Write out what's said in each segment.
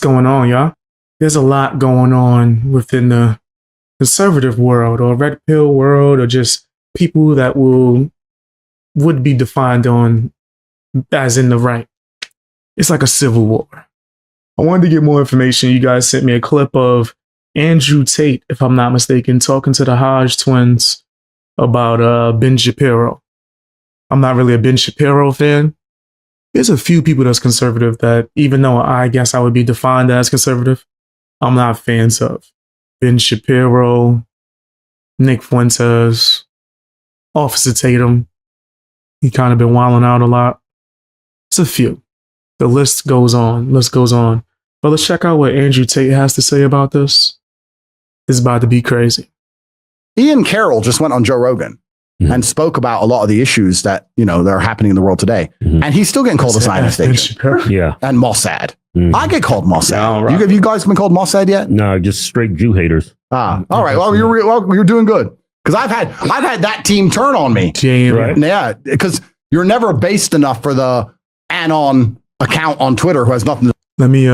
going on, y'all. There's a lot going on within the conservative world or red pill world or just people that would be defined on as in the right. It's like a civil war. I wanted to get more information. You guys sent me a clip of Andrew Tate, if I'm not mistaken, talking to the Hodge twins about Ben Shapiro. I'm not really a Ben Shapiro fan. There's a few people that's conservative that, even though I guess I would be defined as conservative, I'm not fans of. Ben Shapiro, Nick Fuentes, Officer Tatum. He kind of been wilding out a lot. It's a few. The list goes on. But let's check out what Andrew Tate has to say about this. It's about to be crazy. Ian Carroll just went on Joe Rogan and spoke about a lot of the issues that, that are happening in the world today. And he's still getting called a Zionist agent. Yeah. And Mossad. I get called Mossad. No, right. Have you guys been called Mossad yet? No, just straight Jew haters. All right. Well, you're doing good. Because I've had that team turn on me. Right. Yeah, because you're never based enough for the Anon account on Twitter who has nothing to. Let me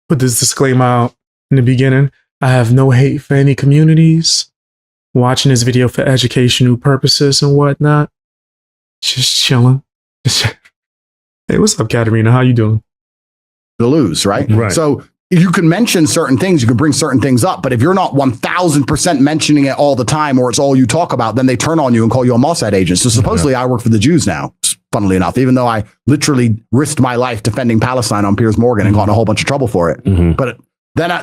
put this disclaimer out in the beginning. I have no hate for any communities. Watching this video for educational purposes and whatnot. Just chilling. Hey, what's up, Katerina? How you doing? To lose, right? Right. So you can mention certain things, you can bring certain things up, but if you're not 1000% mentioning it all the time, or it's all you talk about, then they turn on you and call you a Mossad agent. So supposedly I work for the Jews now, funnily enough, even though I literally risked my life defending Palestine on Piers Morgan and got in a whole bunch of trouble for it. But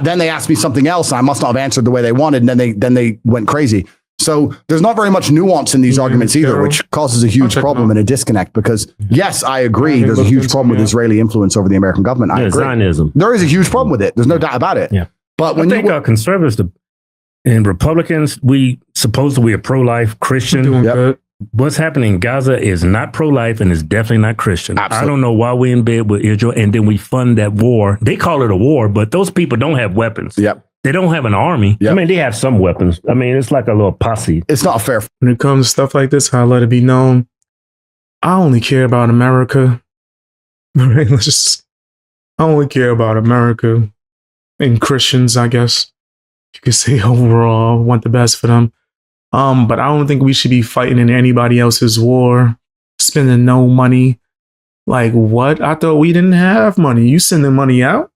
then they asked me something else, and I must not have answered the way they wanted, and then they went crazy. So there's not very much nuance in these arguments either, which causes a huge problem and a disconnect. Because yes, I agree, there's a huge problem with Israeli influence over the American government. I agree. Zionism. There is a huge problem with it. There's no doubt about it. Yeah. But when I think conservatives and Republicans, we are pro-life Christian. Doing good. What's happening in Gaza is not pro-life and is definitely not Christian. Absolutely. I don't know why we're in bed with Israel and then we fund that war. They call it a war, but those people don't have weapons. Yep. They don't have an army. Yep. I mean, they have some weapons. I mean, it's like a little posse. It's not fair. When it comes to stuff like this, I let it be known. I only care about America. Right? I only care about America and Christians, I guess. You could say overall, I want the best for them. But I don't think we should be fighting in anybody else's war, spending no money. Like, what? I thought we didn't have money. You sending money out?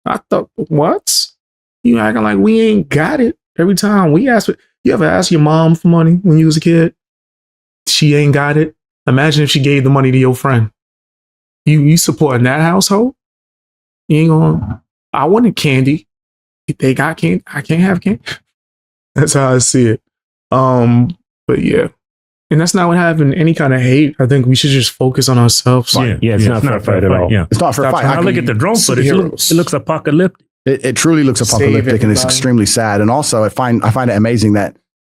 I thought, what? You acting like we ain't got it. Every time we ask, you ever ask your mom for money when you was a kid? She ain't got it. Imagine if she gave the money to your friend. You supporting that household? You ain't gonna. I wanted candy. If they got candy, I can't have candy. That's how I see it. But yeah. And that's not what having any kind of hate. I think we should just focus on ourselves. Yeah, it's not a fair fight at all. Yeah. It's not for a fight. I look at the drone footage. It looks apocalyptic. It truly looks apocalyptic, and it's extremely sad. And also, I find it amazing that,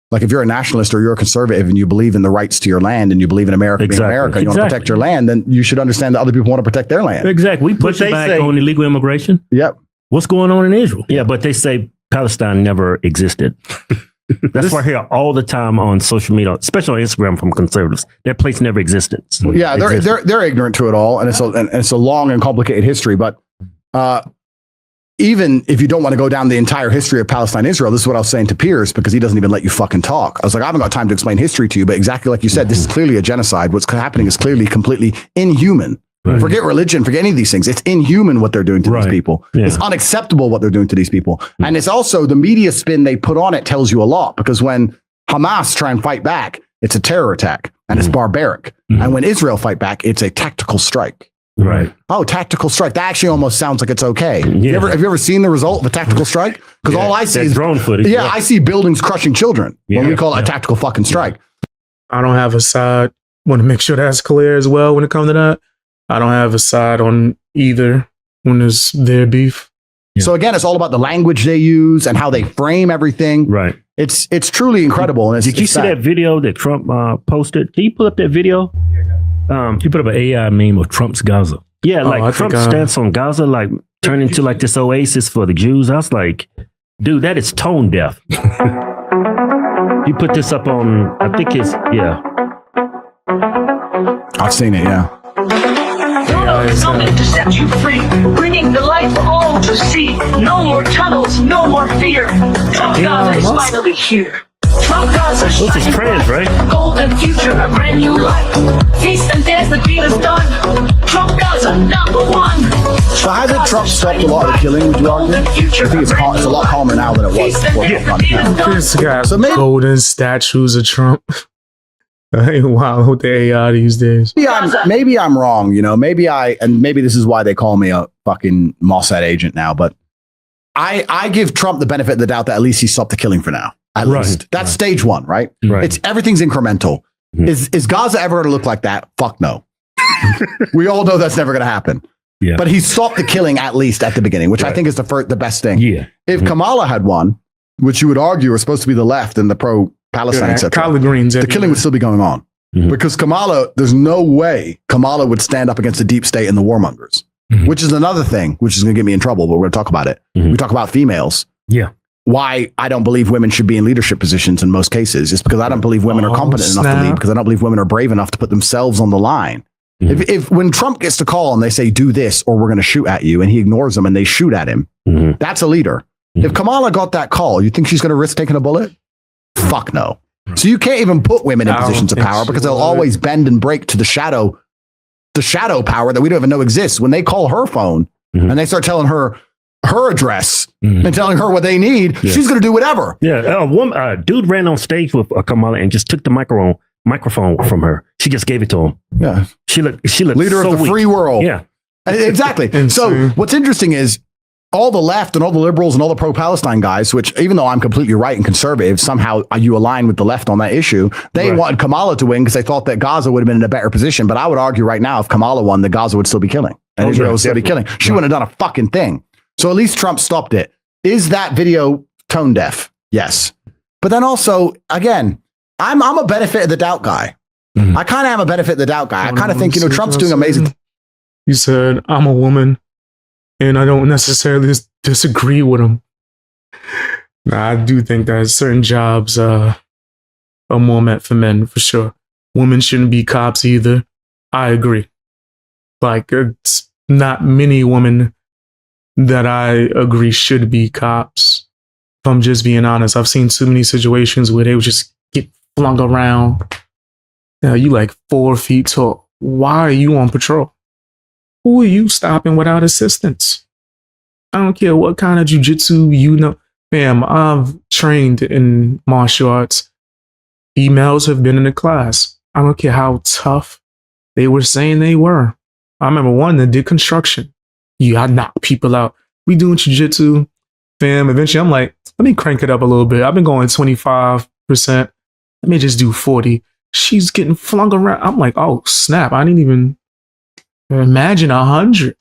like, if you're a nationalist or you're a conservative and you believe in the rights to your land and you believe in America being America, you want to protect your land, then you should understand that other people want to protect their land. Exactly. We push back on illegal immigration. Yep. What's going on in Israel? Yeah, but they say Palestine never existed. That's why I hear all the time on social media, especially on Instagram from conservatives. That place never existed. Yeah, they're ignorant to it all, and it's a long and complicated history. But even if you don't want to go down the entire history of Palestine, Israel, this is what I was saying to Piers, because he doesn't even let you fucking talk. I was like, I haven't got time to explain history to you, but exactly like you said, this is clearly a genocide. What's happening is clearly completely inhuman. Right. Forget religion, forget any of these things. It's inhuman what they're doing to these people. Yeah. It's unacceptable what they're doing to these people. And it's also the media spin they put on it tells you a lot, because when Hamas try and fight back, it's a terror attack and it's barbaric. And when Israel fight back, it's a tactical strike. Right. Oh, tactical strike. That actually almost sounds like it's okay. Yeah. Have you ever seen the result of a tactical strike? Because all I see is drone footage. Yeah, I see buildings crushing children when we call it a tactical fucking strike. I don't have a side. Want to make sure that's clear as well when it comes to that. I don't have a side on either when there's their beef. Yeah. So again, it's all about the language they use and how they frame everything. Right. It's truly incredible. And Did you see that video that Trump posted? Can you pull up that video? He put up an AI meme of Trump's Gaza. Yeah, like Trump's stance on Gaza, like turned into like this oasis for the Jews. I was like, dude, that is tone deaf. He put this up on, I think it's, I've seen it, yeah. Shadow is coming to set you free, bringing the light for all to see. No more tunnels, no more fear. Trump Gaza is finally here. Trump Gaza This is trans, right? golden future, a brand new life. Feast and dance, the deal is done. Trump Gaza, #1. So hasn't Trump stopped a lot of the killing, would you argue? I think it's a lot calmer now than it was before. This guy, So maybe- golden statues of Trump. I ain't wild with the AI these days. Maybe I'm wrong, you know. Maybe this is why they call me a fucking Mossad agent now. But I give Trump the benefit of the doubt that at least he stopped the killing for now. At least that's stage one, right? Right. Everything's incremental. Is Gaza ever going to look like that? Fuck no. We all know that's never going to happen. Yeah. But he stopped the killing at least at the beginning, which I think is the best thing. Yeah. If Kamala had won, which you would argue are supposed to be the left and the pro-Palestine, etc., collard greens. the killing would still be going on. Because Kamala, there's no way Kamala would stand up against the deep state and the warmongers, which is another thing, which is going to get me in trouble, but we're going to talk about it. We talk about females. Yeah. Why I don't believe women should be in leadership positions in most cases is because I don't believe women are competent enough to lead, because I don't believe women are brave enough to put themselves on the line. If when Trump gets the call and they say, do this or we're going to shoot at you, and he ignores them and they shoot at him, that's a leader. If Kamala got that call, you think she's going to risk taking a bullet? Fuck no. So you can't even put women in positions of power because they'll always bend and break to the shadow power that we don't even know exists. When they call her phone and they start telling her address and telling her what they need, she's going to do whatever. Yeah. A dude ran on stage with Kamala and just took the microphone from her. She just gave it to him. Yeah. She looked leader so of the weak. free world. Yeah. Exactly. So what's interesting is all the left and all the liberals and all the pro-Palestine guys, which even though I'm completely right and conservative, somehow you align with the left on that issue. They wanted Kamala to win because they thought that Gaza would have been in a better position. But I would argue right now, if Kamala won, that Gaza would still be killing. And Israel would still be killing. She wouldn't have done a fucking thing. So at least Trump stopped it. Is that video tone deaf? Yes. But then also, again, I'm a benefit of the doubt guy. I kind of am a benefit of the doubt guy. I kind of think, Trump's doing amazing. You said, I'm a woman and I don't necessarily disagree with him. Nah, I do think that certain jobs are more meant for men, for sure. Women shouldn't be cops either. I agree. Like, it's not many women that I agree should be cops. If I'm just being honest, I've seen too many situations where they would just get flung around. You like 4 feet tall. Why are you on patrol? Who are you stopping without assistance? I don't care what kind of jujitsu you know. Fam, I've trained in martial arts. Females have been in the class. I don't care how tough they were saying they were. I remember one that did construction. I knock people out. We doing jujitsu. Fam, eventually I'm like, let me crank it up a little bit. I've been going 25%. Let me just do 40. She's getting flung around. I'm like, oh, snap. I didn't even imagine 100.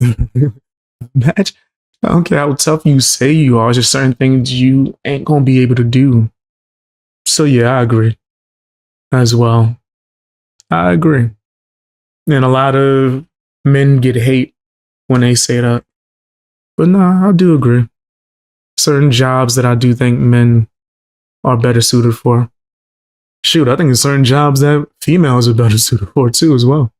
Imagine. I don't care how tough you say you are. There's just certain things you ain't going to be able to do. So, yeah, I agree as well. I agree. And a lot of men get hate when they say that. But no, I do agree. Certain jobs that I do think men are better suited for. Shoot, I think there's certain jobs that females are better suited for too as well.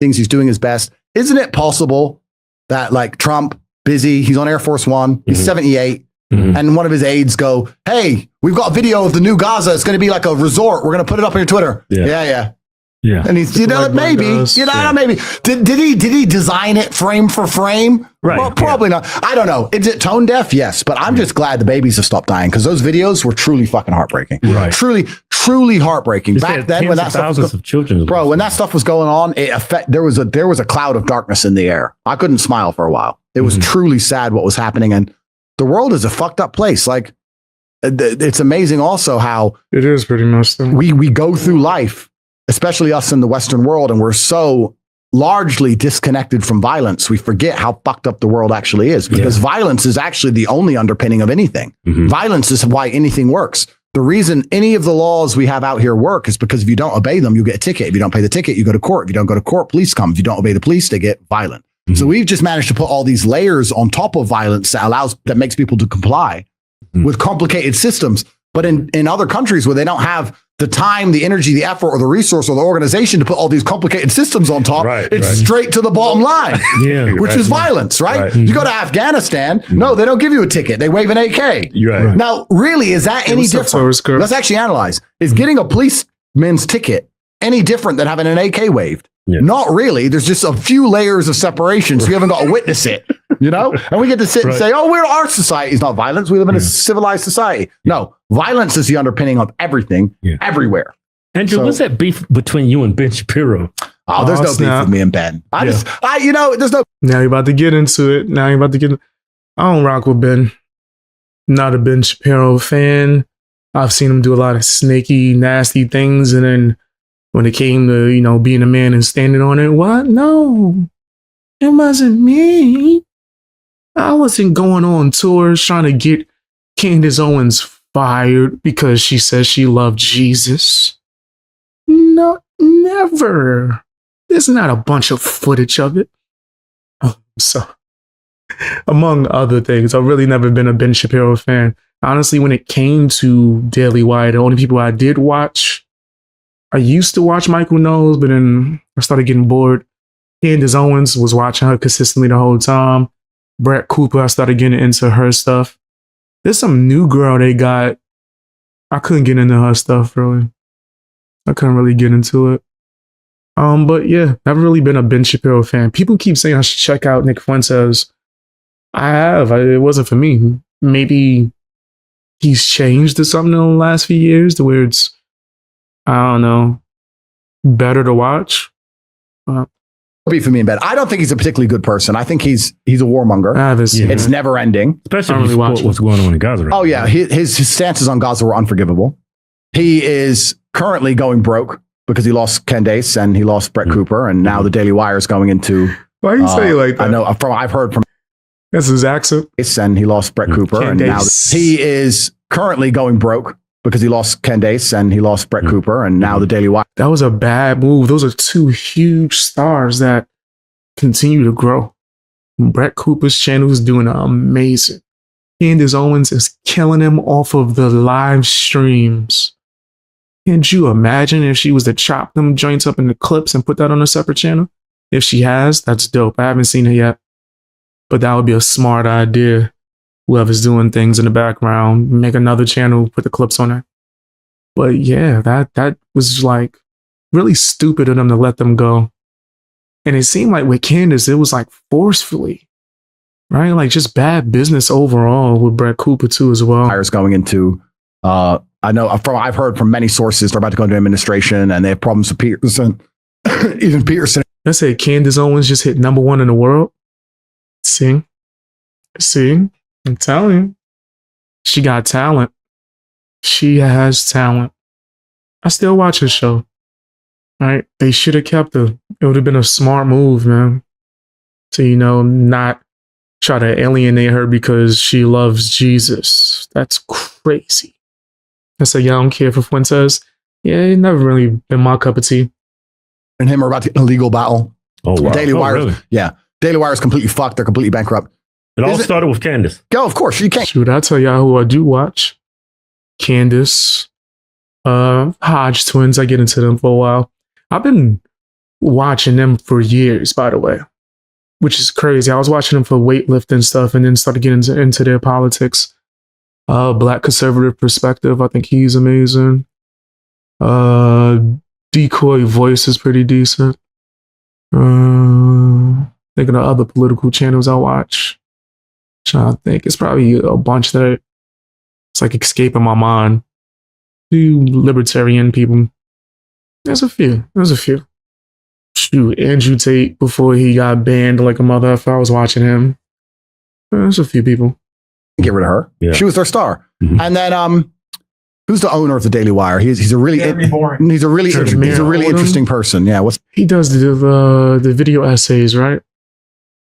Things he's doing his best. Isn't it possible that like Trump, busy, he's on Air Force One, he's 78, and one of his aides go, hey, we've got a video of the new Gaza. It's going to be like a resort. We're going to put it up on your Twitter. Yeah. And he's, maybe, maybe. Did he design it frame for frame? Right. Well, probably not. I don't know. Is it tone deaf? Yes. But I'm just glad the babies have stopped dying because those videos were truly fucking heartbreaking. Right. Truly heartbreaking. Back then when that stuff was of children, when that stuff was going on, there was a cloud of darkness in the air. I couldn't smile for a while. It was truly sad what was happening. And the world is a fucked up place. Like it's amazing also how it is pretty messed up. We go through life, especially us in the Western world, and we're so largely disconnected from violence. We forget how fucked up the world actually is because violence is actually the only underpinning of anything. Violence is why anything works. The reason any of the laws we have out here work is because if you don't obey them, you get a ticket. If you don't pay the ticket, you go to court. If you don't go to court, police come. If you don't obey the police, they get violent. So we've just managed to put all these layers on top of violence that makes people to comply with complicated systems. But in other countries where they don't have the time, the energy, the effort, or the resource, or the organization to put all these complicated systems on top. It's straight to the bottom line, which is violence, right? You go to Afghanistan, no, they don't give you a ticket. They wave an AK. Now, really, is that any different? Let's actually analyze. Is getting a policeman's ticket any different than having an AK waved? Not really. There's just a few layers of separation, so you haven't got to witness it, you know? And we get to sit and say, oh, our society is not violence. We live in a civilized society. No, violence is the underpinning of everything, everywhere. Andrew, what's that beef between you and Ben Shapiro? Oh, there's no beef with me and Ben. There's no. Now you're about to get into it. I don't rock with Ben. Not a Ben Shapiro fan. I've seen him do a lot of snaky, nasty things, and then when it came to, being a man and standing on it, what? No, it wasn't me. I wasn't going on tours trying to get Candace Owens fired because she says she loved Jesus. No, never. There's not a bunch of footage of it. So, among other things, I've really never been a Ben Shapiro fan. Honestly, when it came to Daily Wire, the only people I did watch, I used to watch Michael Knowles, but then I started getting bored. Candace Owens was watching her consistently the whole time. Brett Cooper, I started getting into her stuff. There's some new girl they got. I couldn't get into her stuff, really. I couldn't really get into it. But yeah, never really been a Ben Shapiro fan. People keep saying I should check out Nick Fuentes. I have. It wasn't for me. Maybe he's changed to something in the last few years to where it's, I don't know, better to watch. Be for me in bed. I don't think he's a particularly good person. I think he's a warmonger. It's never ending. Especially what's going on in Gaza. Right? Oh yeah, his stances on Gaza were unforgivable. He is currently going broke because he lost Candace and he lost Brett Cooper, and now the Daily Wire is going into. Why you say it like that? I know. I've heard from. That's his accent. And he lost Brett Cooper, and now he is currently going broke because he lost Candace and he lost Brett Cooper, and now the Daily Wire. That was a bad move. Those are two huge stars that continue to grow. Brett Cooper's channel is doing amazing. Candace Owens is killing him off of the live streams. Can't you imagine if she was to chop them joints up into clips and put that on a separate channel? If she has, that's dope. I haven't seen it yet, but that would be a smart idea. Whoever's doing things in the background, make another channel, put the clips on it. But yeah, that was like really stupid of them to let them go. And it seemed like with Candace, it was like forcefully, right? Like just bad business overall with Brett Cooper too as well. Is going into, I've heard from many sources they're about to go into administration and they have problems with Peterson. Even Peterson. I say Candace Owens just hit #1 in the world. See, I'm telling you, she got talent. She has talent. I still watch her show. Right? They should have kept her. It would have been a smart move, man. To, not try to alienate her because she loves Jesus. That's crazy. I say, yeah, I don't care for Fuentes. Yeah, it never really been my cup of tea. And him are about to get in a legal battle. Oh, wow. Daily Wire. Really? Yeah. Daily Wire is completely fucked. They're completely bankrupt. It all started with Candace. Go, of course. You can't. Shoot, I tell y'all who I do watch. Candace. Hodge twins. I get into them for a while. I've been watching them for years, by the way, which is crazy. I was watching them for weightlifting stuff and then started getting into their politics. Black conservative perspective. I think he's amazing. Decoy voice is pretty decent. Thinking of other political channels I watch. Trying to think. It's probably a bunch that it's like escaping my mind. Few libertarian people. There's a few. Shoot, Andrew Tate before he got banned like a mother effer. I was watching him. There's a few people. Get rid of her. Yeah. She was their star. Mm-hmm. And then who's the owner of the Daily Wire? He's a really interesting person. Yeah, he does the video essays, right?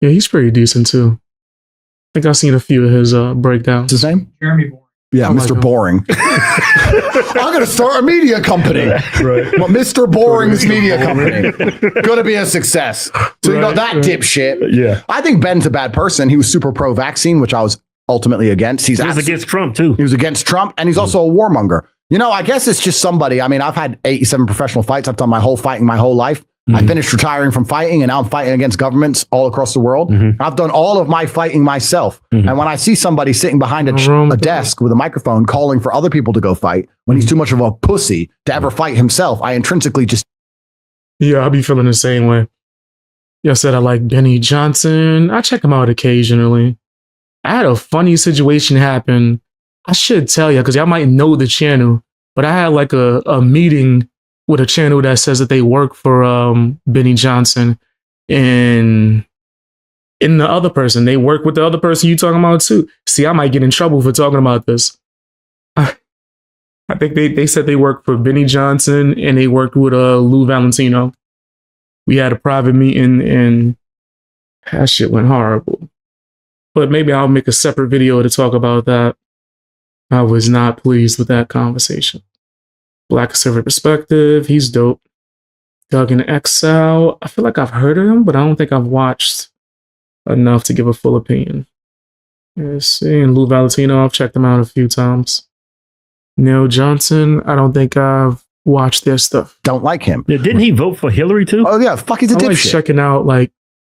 Yeah, he's pretty decent too. I think I've seen a few of his breakdowns. What's his name? Jeremy Boring. Yeah, Mr. Boring. I'm going to start a media company. Right. Well, Mr. Boring's media company. Going to be a success. So you got that dipshit. Yeah. I think Ben's a bad person. He was super pro-vaccine, which I was ultimately against. He was against Trump, too. He was against Trump, and he's also a warmonger. You know, I guess it's just somebody. I mean, I've had 87 professional fights. I've done my whole fighting my whole life. I finished retiring from fighting, and now I'm fighting against governments all across the world. I've done all of my fighting myself. And when I see somebody sitting behind a desk with a microphone calling for other people to go fight, when he's too much of a pussy to ever fight himself, I intrinsically just... Yeah, I'll be feeling the same way. Y'all said I like Benny Johnson. I check him out occasionally. I had a funny situation happen. I should tell you, because y'all might know the channel, but I had like a meeting with a channel that says that they work for Benny Johnson, and the other person, they work with the other person you talking about too. See, I might get in trouble for talking about this. I think they said they work for Benny Johnson, and they worked with Lou Valentino. We had a private meeting, and that shit went horrible. But maybe I'll make a separate video to talk about that. I was not pleased with that conversation. Black Conservative Perspective, he's dope. Doug in Exile, I feel like I've heard of him, but I don't think I've watched enough to give a full opinion. Let's see, and Lou Valentino, I've checked him out a few times. Neil Johnson, I don't think I've watched their stuff. Don't like him. Yeah, didn't he vote for Hillary too? Oh yeah, fuck, he's a I like dipshit. checking out like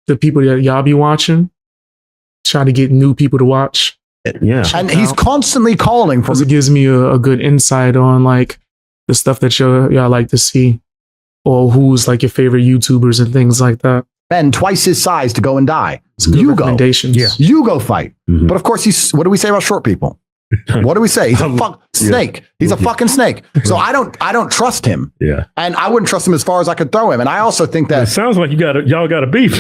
the people that y'all be watching. Try to get new people to watch. Yeah. And he's constantly calling for... Because it gives me a good insight on like the stuff that y'all like to see, or who's like your favorite YouTubers and things like that. Men twice his size to go and die. You go. Yeah. You go fight. But of course, what do we say about short people? What do we say? He's a snake. He's a fucking snake. So I don't trust him. Yeah. And I wouldn't trust him as far as I could throw him. And I also think that... It sounds like y'all got a beef.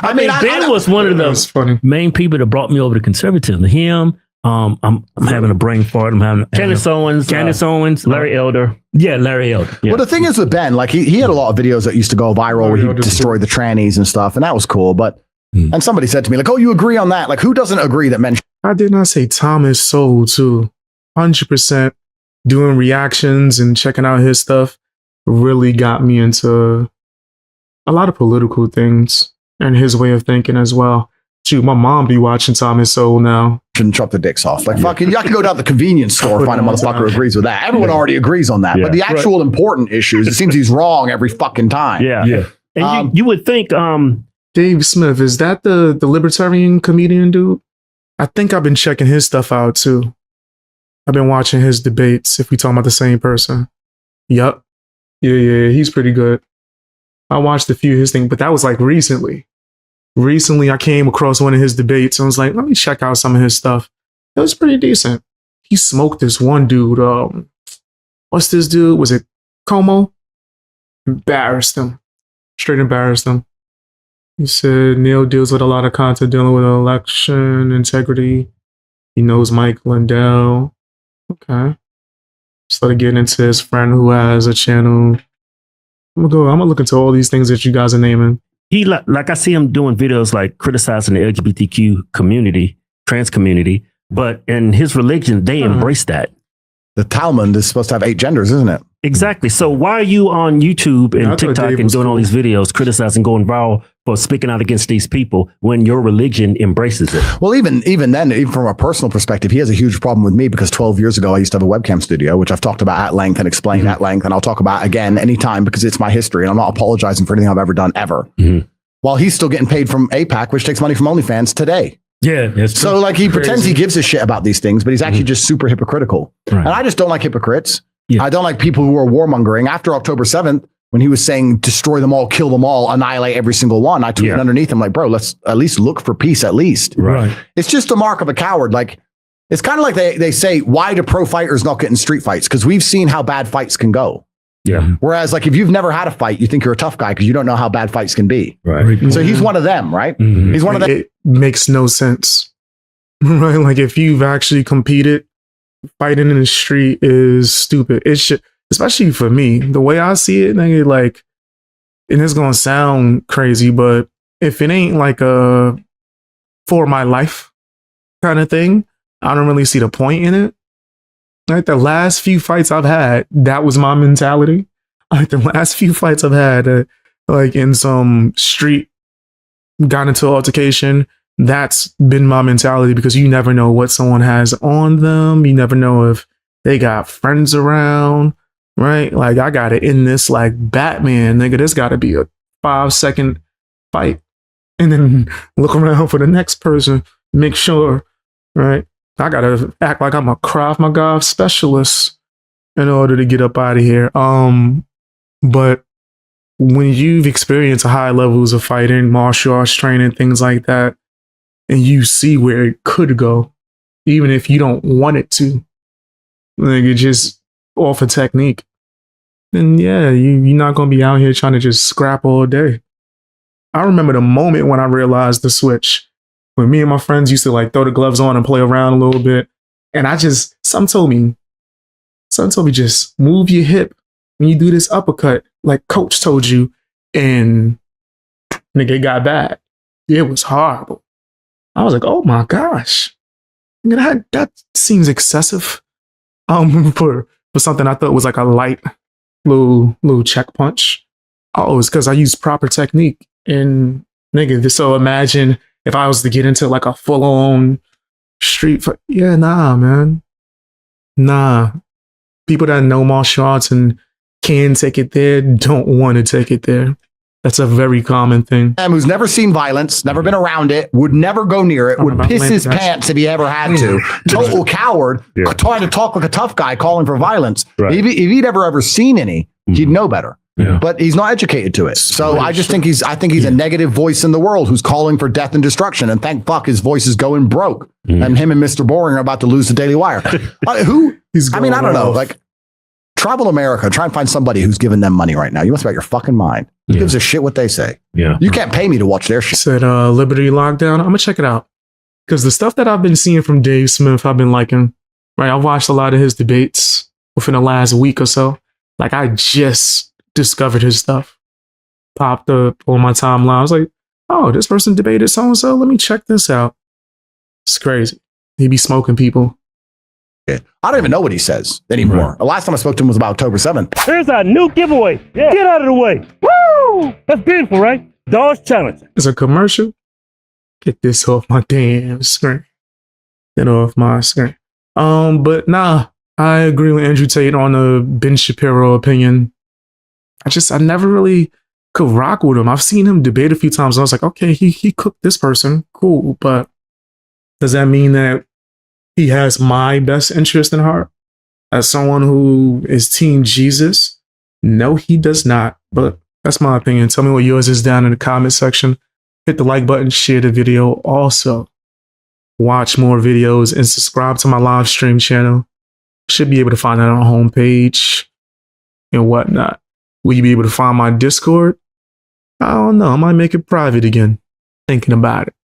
I mean, Ben was one of those main people that brought me over to conservatism. Him, I'm having a brain fart. I'm having Candace Owens, Larry Elder. Yeah, Larry Elder. Yeah. Well, the thing is with Ben, like he had a lot of videos that used to go viral where he destroyed the trannies and stuff, and that was cool. But and somebody said to me, like, "Oh, you agree on that? Like, who doesn't agree that men?" I did not say Thomas Sowell too. 100% doing reactions and checking out his stuff really got me into a lot of political things and his way of thinking as well. Shoot, my mom be watching Thomas Sowell now. Shouldn't chop the dicks off. Like, fucking, you have to go down to the convenience store and find a motherfucker who agrees with that. Everyone already agrees on that. But the actual important issues, it seems he's wrong every fucking time. Yeah. And you would think... Dave Smith, is that the libertarian comedian dude? I think I've been checking his stuff out too. I've been watching his debates, if we talking about the same person. Yup. Yeah, he's pretty good. I watched a few of his things, but that was like recently. Recently, I came across one of his debates and was like, let me check out some of his stuff. It was pretty decent. He smoked this one dude. What's this dude? Was it Como? Embarrassed him. Straight embarrassed him. He said Neil deals with a lot of content dealing with election integrity. He knows Mike Lindell. Okay. Started getting into his friend who has a channel. I'm gonna look into all these things that you guys are naming. He like I see him doing videos like criticizing the LGBTQ community, trans community, but in his religion, they embrace that. The Talmud is supposed to have 8 genders, isn't it? Exactly. So why are you on YouTube and TikTok and doing all these videos, criticizing, going viral for speaking out against these people when your religion embraces it? Well, even then, even from a personal perspective, he has a huge problem with me because 12 years ago, I used to have a webcam studio, which I've talked about at length and explained at length. And I'll talk about again anytime because it's my history and I'm not apologizing for anything I've ever done ever. While he's still getting paid from APAC, which takes money from OnlyFans today. Yeah. So like he pretends he gives a shit about these things, but he's actually just super hypocritical. Right. And I just don't like hypocrites. Yeah. I don't like people who are warmongering. After October 7th, when he was saying destroy them all, kill them all, annihilate every single one, I tweeted underneath him like, bro, let's at least look for peace at least. Right. It's just a mark of a coward. Like, it's kind of like they say, why do pro fighters not get in street fights? Because we've seen how bad fights can go. Yeah. Whereas like if you've never had a fight, you think you're a tough guy because you don't know how bad fights can be. Right. So he's one of them, right? He's one of them. It makes no sense. Right? Like if you've actually competed, fighting in the street is stupid. It should, especially for me, the way I see it, nigga, like, and it's gonna sound crazy, but if it ain't like a for my life kind of thing, I don't really see the point in it. Like the last few fights I've had, that was my mentality. Like the last few fights I've had, like in some street, got into altercation, that's been my mentality because you never know what someone has on them. You never know if they got friends around, right? Like I got to end this like Batman, nigga. This got to be a 5-second fight, and then look around for the next person. Make sure, right? I got to act like I'm a Krav Maga specialist in order to get up out of here. But when you've experienced high levels of fighting, martial arts training, things like that, and you see where it could go, even if you don't want it to, like it just off a technique, then yeah, you're not gonna be out here trying to just scrap all day. I remember the moment when I realized the switch, when me and my friends used to like throw the gloves on and play around a little bit, and something told me just move your hip when you do this uppercut, like coach told you, and nigga, it got bad. It was horrible. I was like, oh my gosh, that seems excessive. For something I thought was like a light little check punch. Oh, it's because I used proper technique. And nigga, so imagine if I was to get into like a full on street fight. Yeah, nah, man. Nah. People that know martial arts and can take it there don't want to take it there. That's a very common thing. Who's never seen violence, never been around it, would never go near it, would piss his pants if he ever had to. Total coward, trying to talk like a tough guy, calling for violence. Right. If he'd ever seen any, he'd know better. Yeah. But he's not educated to it. So I just think he's a negative voice in the world who's calling for death and destruction. And thank fuck his voice is going broke. And him and Mr. Boring are about to lose the Daily Wire. I don't know. Like, travel America, try and find somebody who's giving them money right now. You must be out your fucking mind. Who gives a shit what they say? Yeah. You can't pay me to watch their shit. Said Liberty Lockdown. I'm gonna check it out. Because the stuff that I've been seeing from Dave Smith, I've been liking. Right. I've watched a lot of his debates within the last week or so. Like I just discovered his stuff. Popped up on my timeline. I was like, oh, this person debated so-and-so. Let me check this out. It's crazy. He be smoking people. I don't even know what he says anymore. Right. The last time I spoke to him was about October 7th. Here's our new giveaway. Yeah. Get out of the way. Woo! That's beautiful, right? Dawes Challenge. It's a commercial. Get this off my damn screen. Get off my screen. But nah, I agree with Andrew Tate on the Ben Shapiro opinion. I never really could rock with him. I've seen him debate a few times. And I was like, okay, he cooked this person. Cool. But does that mean that he has my best interest in heart? As someone who is Team Jesus? No, he does not. But that's my opinion. Tell me what yours is down in the comment section. Hit the like button, share the video. Also, watch more videos and subscribe to my live stream channel. Should be able to find that on the homepage and whatnot. Will you be able to find my Discord? I don't know. I might make it private again. Thinking about it.